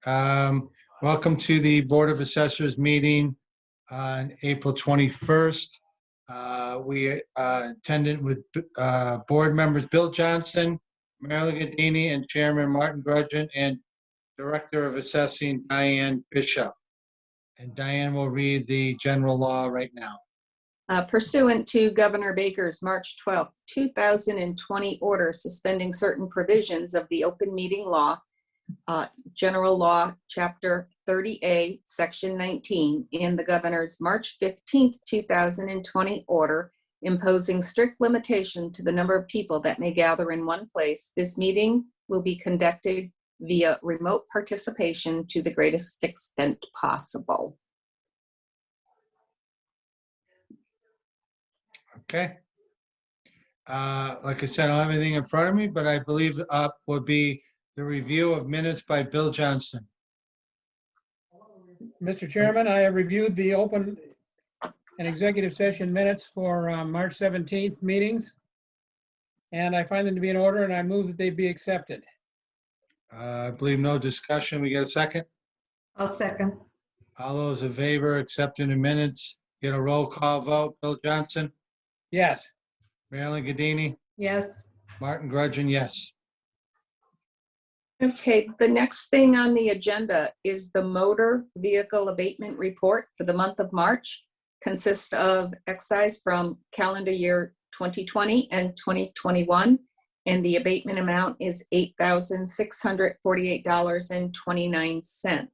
Welcome to the Board of Assessors meeting on April 21st. We attended with board members Bill Johnson, Marilyn Gadini, and Chairman Martin Grudgeon, and Director of Assessing Diane Bishop. And Diane will read the general law right now. Pursuant to Governor Baker's March 12, 2020 order suspending certain provisions of the open meeting law, General Law, Chapter 30A, Section 19, and the Governor's March 15, 2020 order imposing strict limitation to the number of people that may gather in one place, this meeting will be conducted via remote participation to the greatest extent possible. Okay. Like I said, I don't have anything in front of me, but I believe up would be the review of minutes by Bill Johnston. Mr. Chairman, I have reviewed the open and executive session minutes for March 17th meetings, and I find them to be in order, and I move that they be accepted. I believe no discussion. We get a second? I'll second. All those in favor accepting the minutes, get a roll call vote. Bill Johnson, Yes. Marilyn Gadini, Yes. Martin Grudgeon, yes. Okay, the next thing on the agenda is the motor vehicle abatement report for the month of March. Consists of excise from calendar year 2020 and 2021, and the abatement amount is $8,648.29.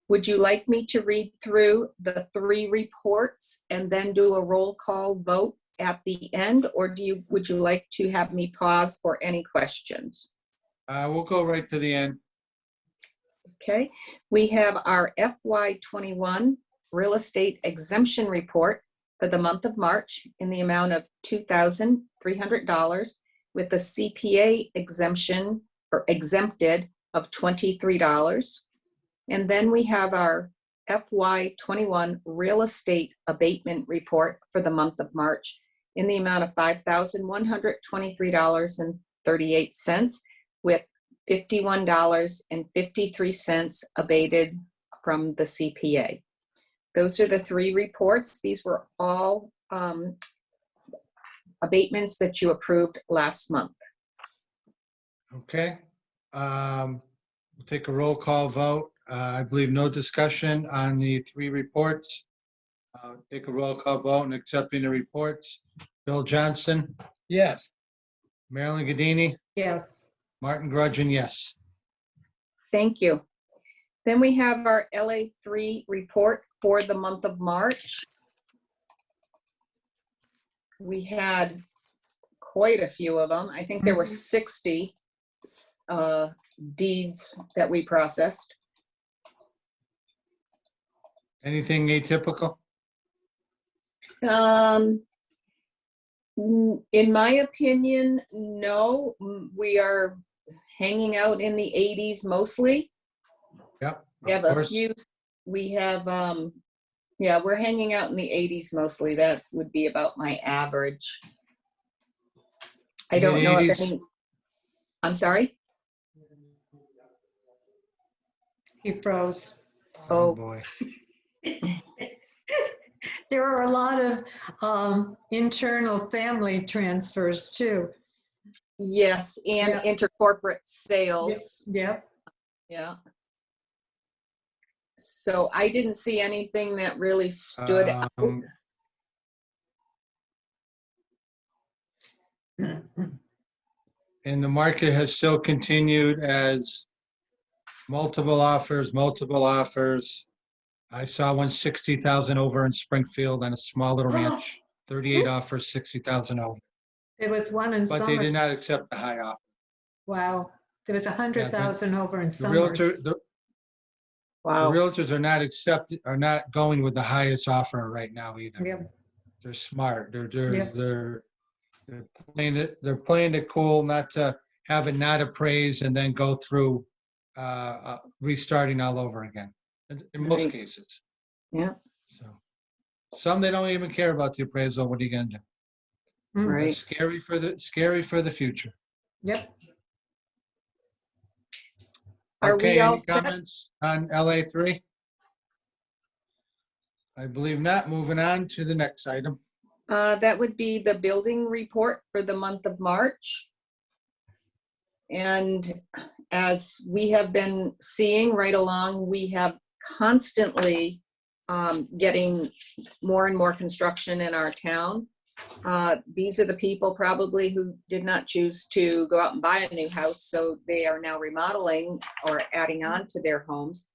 Would you like me to read through the three reports and then do a roll call vote at the end, or would you like to have me pause for any questions? We'll go right to the end. Okay, we have our FY21 real estate exemption report for the month of March in the amount of $2,300 with the CPA exemption or exempted of $23. And then we have our FY21 real estate abatement report for the month of March in the amount of $5,123.38 with $51.53 abated from the CPA. Those are the three reports. These were all abatements that you approved last month. Okay. We'll take a roll call vote. I believe no discussion on the three reports. Take a roll call vote and accepting the reports. Bill Johnston, Yes. Marilyn Gadini, Yes. Martin Grudgeon, yes. Thank you. Then we have our LA3 report for the month of March. We had quite a few of them. I think there were 60 deeds that we processed. Anything atypical? In my opinion, no. We are hanging out in the 80s mostly. Yep. We have a few. We have, yeah, we're hanging out in the 80s mostly. That would be about my average. I don't know if any. I'm sorry? He froze. Oh boy. There are a lot of internal family transfers too. Yes, and Yep. intercorporate sales. Yep. Yeah. So I didn't see anything that really stood out. And the market has still continued as multiple offers. I saw one 60,000 over in Springfield on a small little ranch. 38 offers, 60,000 over. There was one in But Summers. they did not accept the high offer. Wow. There was 100,000 over in The Summers. Wow. The realtors are not going with the highest offer right now either. Yep. They're smart. They're playing it cool, not to have it not appraised and then go through restarting all over again. In most Right. cases. Yeah. So some they don't even care about the appraisal. What are you gonna do? Right. It's scary for the future. Yep. Are Okay, we all any set? comments on LA3? I believe not. Moving on to the next item. That would be the building report for the month of March. And as we have been seeing right along, we have constantly getting more and more construction in our town. These are the people probably who did not choose to go out and buy a new house, so they are now remodeling or adding on to their homes.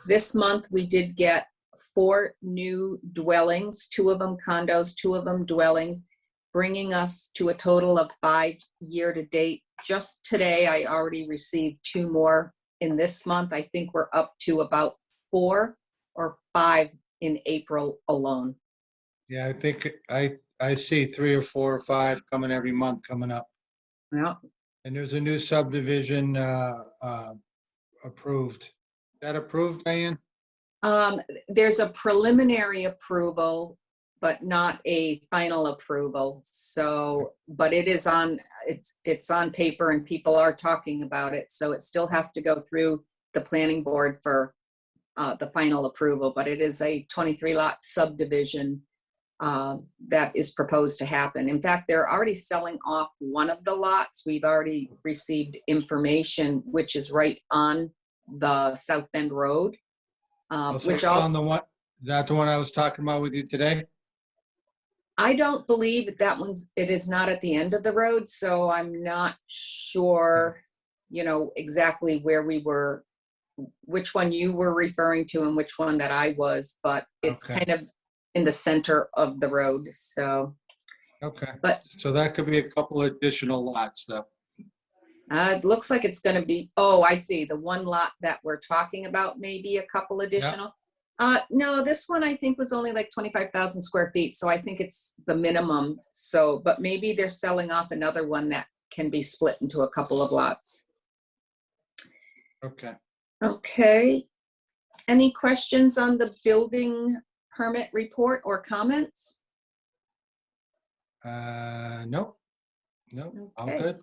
This month, we did get 4 new dwellings, 2 of them condos, 2 of them dwellings, bringing us to a total of 5 year to date. Just today, I already received 2 more in this month. I think we're up to about 4 or 5 in April alone. Yeah, I think I see 3 or 4 or 5 coming every month coming up. Yeah. And there's a new subdivision approved. Is that approved, Diane? There's a preliminary approval, but not a final approval. So, but it is on, it's on paper and people are talking about it. So it still has to go through the planning board for the final approval, but it is a 23 lot subdivision that is proposed to happen. In fact, they're already selling off one of the lots. We've already received information, which is right on the South Bend Road. Which on also, the one, is that the one I was talking about with you today? I don't believe that it is not at the end of the road, so I'm not sure, you know, exactly where we were, which one you were referring to and which one that I was, but it's Okay. kind of in the center of the road, so. Okay. But So that could be a couple additional lots though. it looks like it's gonna be, oh, I see, the one lot that we're talking about, maybe a couple additional. No, this one I think was only like 25,000 square feet, so I think it's the minimum. So, but maybe they're selling off another one that can be split into a couple of lots. Okay. Okay. Any questions on the building permit report or comments? No, I'm Okay. good.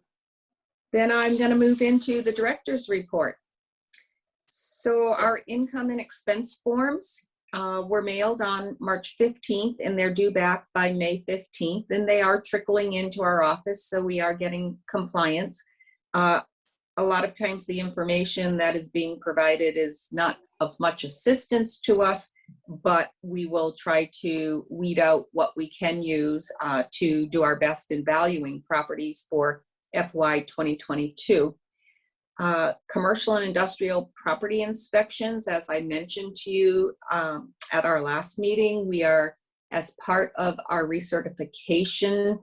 Then I'm going to move into the director's report. So our income and expense forms were mailed on March 15th and they're due back by May 15th, and they are trickling into our office, so we are getting compliance. A lot of times the information that is being provided is not of much assistance to us, but we will try to weed out what we can use to do our best in valuing properties for FY 2022. Commercial and industrial property inspections, as I mentioned to you at our last meeting, we are, as part of our recertification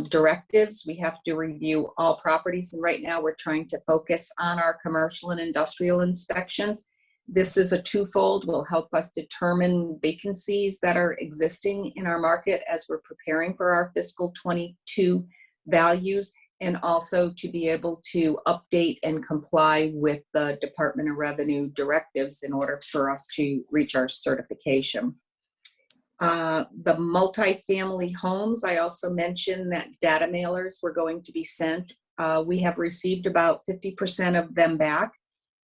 directives, we have to review all properties, and right now we're trying to focus on our commercial and industrial inspections. This is a twofold, will help us determine vacancies that are existing in our market as we're preparing for our fiscal 22 values, and also to be able to update and comply with the Department of Revenue directives in order for us to reach our certification. The multifamily homes, I also mentioned that data mailers were going to be sent. We have received about 50% of them back.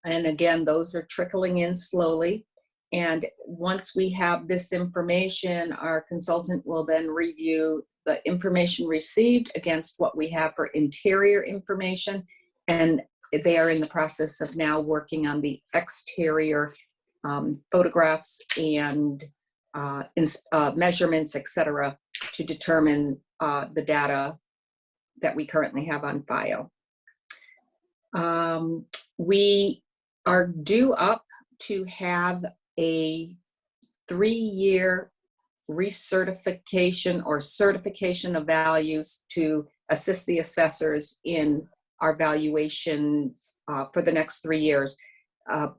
And again, those are trickling in slowly. And once we have this information, our consultant will then review the information received against what we have for interior information. And they are in the process of now working on the exterior photographs and measurements, et cetera, to determine the data that we currently have on file. We are due up to have a 3-year recertification or certification of values to assist the assessors in our valuations for the next 3 years.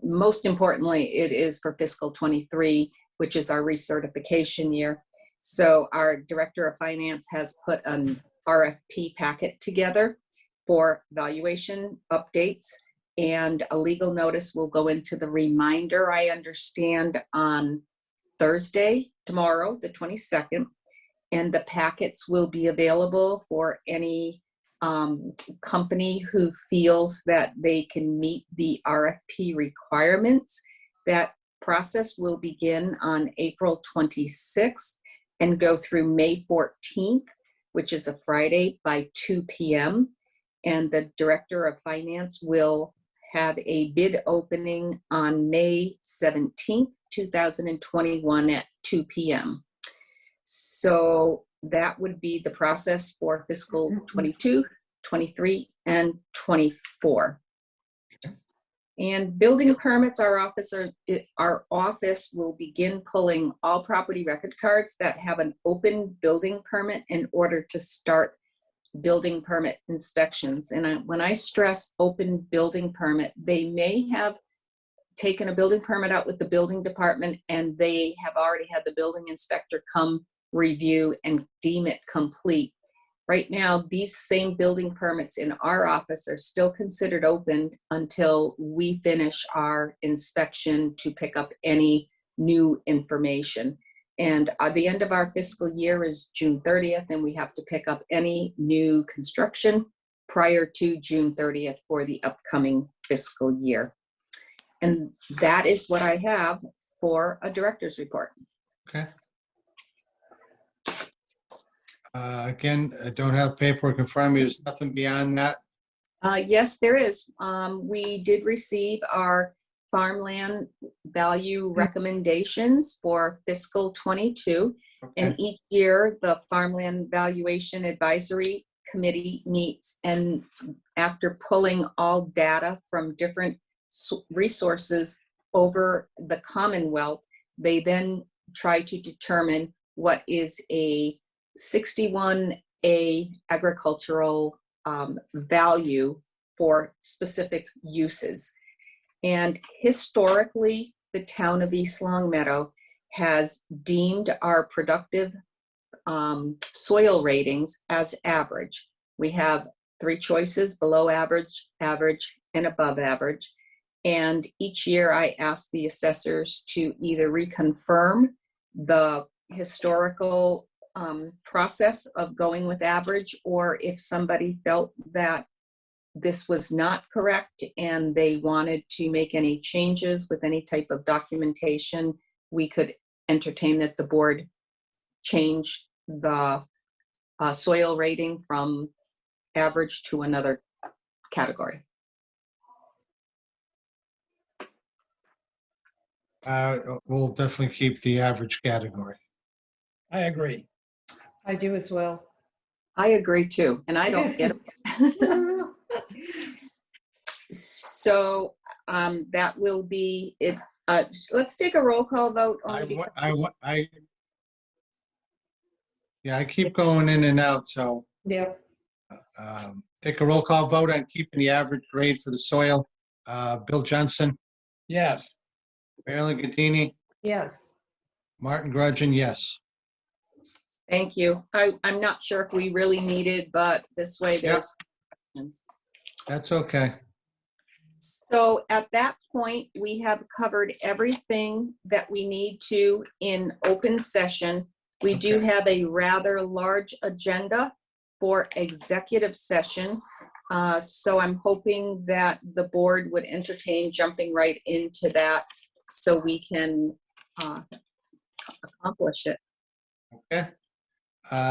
Most importantly, it is for fiscal 23, which is our recertification year. So our director of finance has put an RFP packet together for valuation updates, and a legal notice will go into the reminder, I understand, on Thursday, tomorrow, the 22nd, and the packets will be available for any company who feels that they can meet the RFP requirements. That process will begin on April 26th and go through May 14th, which is a Friday, by 2 p.m. And the Director of Finance will have a bid opening on May 17th, 2021 at 2 p.m. So that would be the process for fiscal 22, 23, and 24. And building permits, our office will begin pulling all property record cards that have an open building permit in order to start building permit inspections. And when I stress open building permit, they may have taken a building permit out with the building department and they have already had the building inspector come review and deem it complete. Right now, these same building permits in our office are still considered open until we finish our inspection to pick up any new information. And the end of our fiscal year is June 30th, and we have to pick up any new construction prior to June 30th for the upcoming fiscal year. And that is what I have for a director's report. Okay. Again, I don't have paperwork in front of me. There's nothing beyond that. Yes, there is. We did receive our farmland value recommendations for fiscal 22. And each year, the Farmland Valuation Advisory Committee meets, and after pulling all data from different resources over the Commonwealth, they then try to determine what is a 61A agricultural value for specific uses. And historically, the town of East Longmeadow has deemed our productive soil ratings as average. We have 3 choices: below average, average, and above average. And each year I ask the assessors to either reconfirm the historical process of going with average, or if somebody felt that this was not correct and they wanted to make any changes with any type of documentation, we could entertain that the board change the soil rating from average to another category. We'll definitely keep the average category. I agree. I do as well. I agree too, and I don't get it. So that will be it. Let's take a roll call vote. I keep going in and out, so Yep. take a roll call vote on keeping the average grade for the soil. Bill Johnson, Yes. Marilyn Gattini, Yes. Martin Grudgeon, yes. Thank you. I'm not sure if we really needed, but this way there's questions. That's okay. So at that point, we have covered everything that we need to in open session. We do Okay. have a rather large agenda for executive session. So I'm hoping that the board would entertain jumping right into that so we can accomplish it. Okay.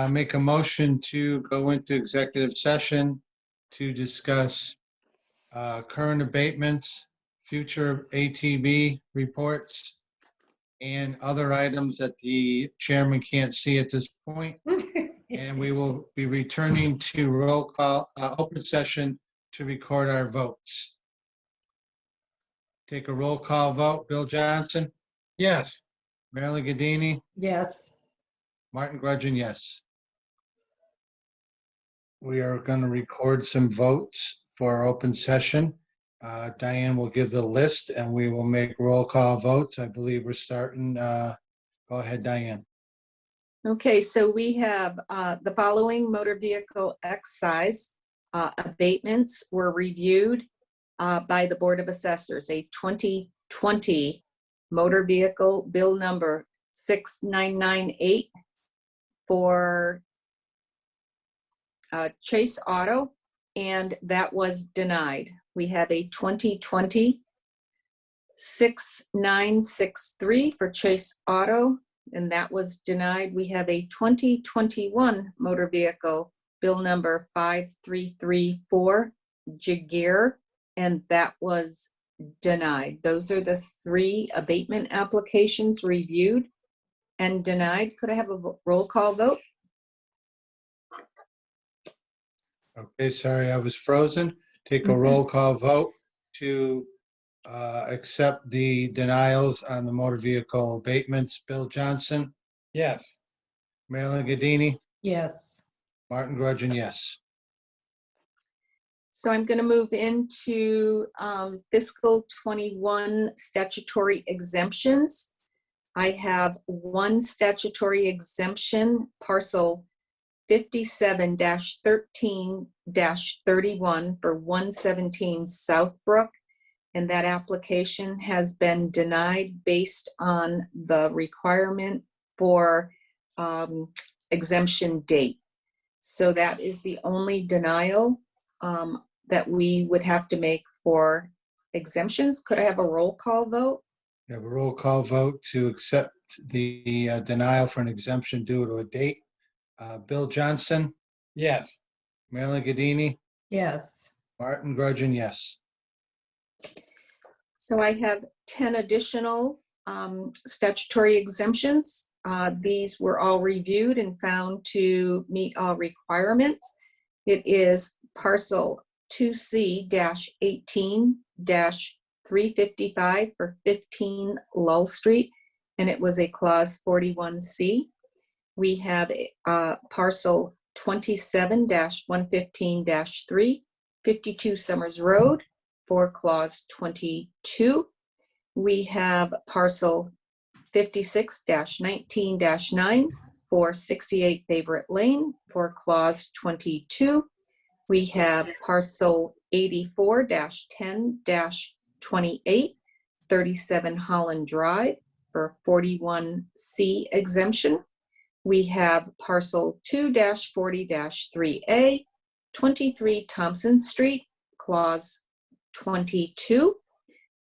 Make a motion to go into executive session to discuss current abatements, future ATV reports, and other items that the chairman can't see at this point. And we will be returning to roll call, open session to record our votes. Take a roll call vote. Bill Johnson, Yes. Marilyn Gattini, Yes. Martin Grudgeon, yes. We are going to record some votes for our open session. Diane will give the list and we will make roll call votes. I believe we're starting. Go ahead, Diane. Okay, so we have the following motor vehicle excise abatements were reviewed by the Board of Assessors. A 2020 motor vehicle bill number 6998 for Chase Auto and that was denied. We have a 2020 6963 for Chase Auto, and that was denied. We have a 2021 motor vehicle, bill number 5334, Jaguar, and that was denied. Those are the 3 abatement applications reviewed and denied. Could I have a roll call vote? Okay, sorry, I was frozen. Take a roll call vote to accept the denials on the motor vehicle abatements. Bill Johnson, Yes. Marilyn Gadini, Yes. Martin Grudgeon, yes. So I'm going to move into fiscal 21 statutory exemptions. I have 1 statutory exemption, parcel 57-13-31 for 117 Southbrook. And that application has been denied based on the requirement for exemption date. So that is the only denial that we would have to make for exemptions. Could I have a roll call vote? We have a roll call vote to accept the denial for an exemption due to a date. Bill Johnson, Yes. Marilyn Gadini, Yes. Martin Grudgeon, yes. So I have 10 additional statutory exemptions. These were all reviewed and found to meet all requirements. It is parcel 2C-18-355 for 15 Lull Street, and it was a clause 41C. We have parcel 27-115-3, 52 Summers Road for clause 22. We have parcel 56-19-9 for 68 Favorite Lane for clause 22. We have parcel 84-10-28, 37 Holland Drive for 41C exemption. We have parcel 2-40-3A, 23 Thompson Street, clause 22.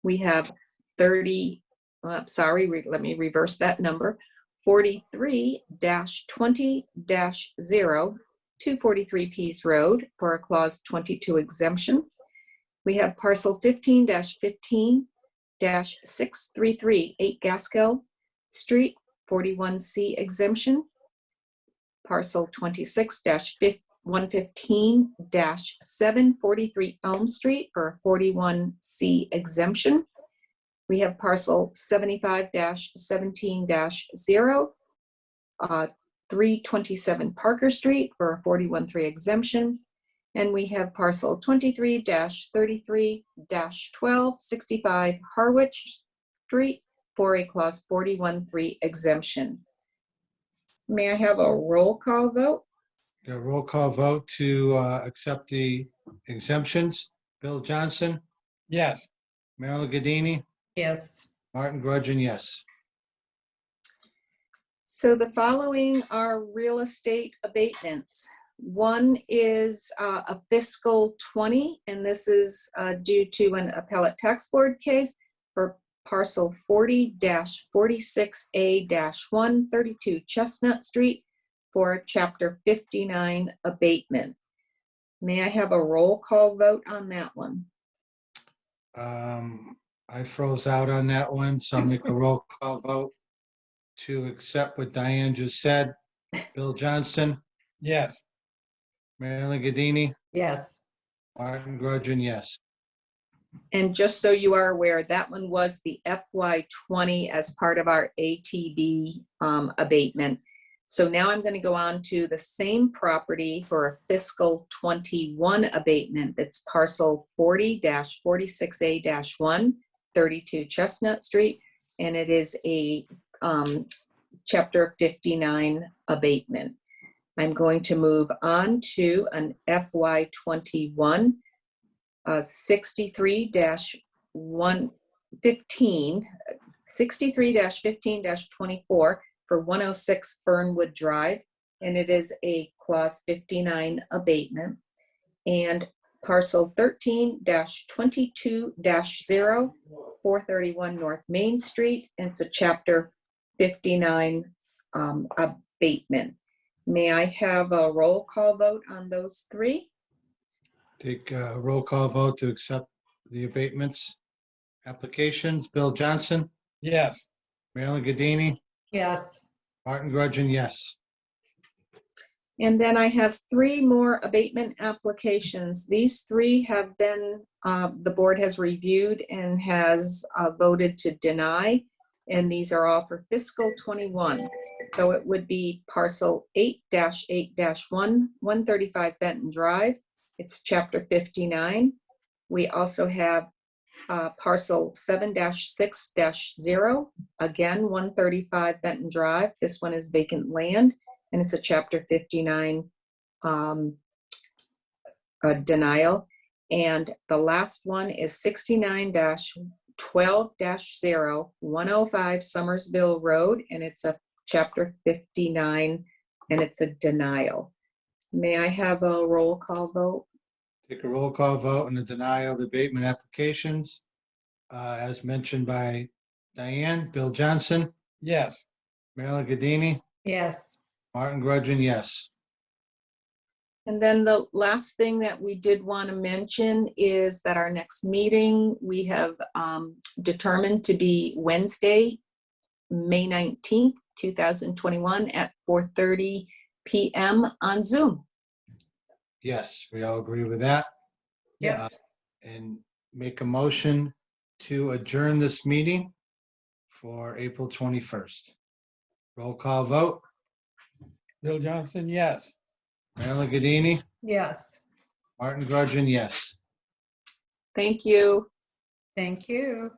We have let me reverse that number, 43-20-0, 243 Peace Road for a clause 22 exemption. We have parcel 15-15-633, 8 Gaskell Street, 41C exemption. Parcel 26-115-743 Elm Street for 41C exemption. We have parcel 75-17-0, 327 Parker Street for a 41.3 exemption. And we have parcel 23-33-1265 Harwich Street for a clause 41.3 exemption. May I have a roll call vote? A roll call vote to accept the exemptions. Bill Johnson, Yes. Marilyn Gadini, Yes. Martin Grudgeon, yes. So the following are real estate abatements. One is a fiscal 20, and this is due to an appellate tax board case for parcel 40-46A-1, 32 Chestnut Street for chapter 59 abatement. May I have a roll call vote on that one? I froze out on that one, so I'll make a roll call vote to accept what Diane just said. Bill Johnston, Yes. Marilyn Gadini, Yes. Martin Grudgeon, yes. And just so you are aware, that one was the FY20 as part of our ATB abatement. So now I'm going to go on to the same property for a fiscal 21 abatement. That's parcel 40-46A-1, 32 Chestnut Street. And it is a chapter 59 abatement. I'm going to move on to an FY21 63-15-24 for 106 Fernwood Drive, and it is a clause 59 abatement. And parcel 13-22-0, 431 North Main Street. And it's a Chapter 59 abatement. May I have a roll call vote on those three? Take a roll call vote to accept the abatements applications. Bill Johnson, Yes. Marilyn Gadini, Yes. Martin Grudgeon, yes. And then I have three more abatement applications. These three have been, the board has reviewed and has voted to deny. And these are all for fiscal 21. So it would be parcel 8-8-1, 135 Benton Drive. It's Chapter 59. We also have parcel 7-6-0, again, 135 Benton Drive. This one is vacant land, and it's a Chapter 59 denial. And the last one is 69-12-0, 105 Summersville Road, and it's a Chapter 59, and it's a denial. May I have a roll call vote? Take a roll call vote on the denial of the abatement applications. As mentioned by Diane, Bill Johnson, Yes. Marilyn Gadini, Yes. Martin Grudgeon, yes. And then the last thing that we did want to mention is that our next meeting, we have determined to be Wednesday, May 19th, 2021 at 4:30 p.m. on Zoom. Yes, we all agree with that. Yes. And make a motion to adjourn this meeting for April 21st. Roll call vote. Bill Johnson, yes. Marilyn Gadini, Yes. Martin Grudgeon, yes. Thank you. Thank you.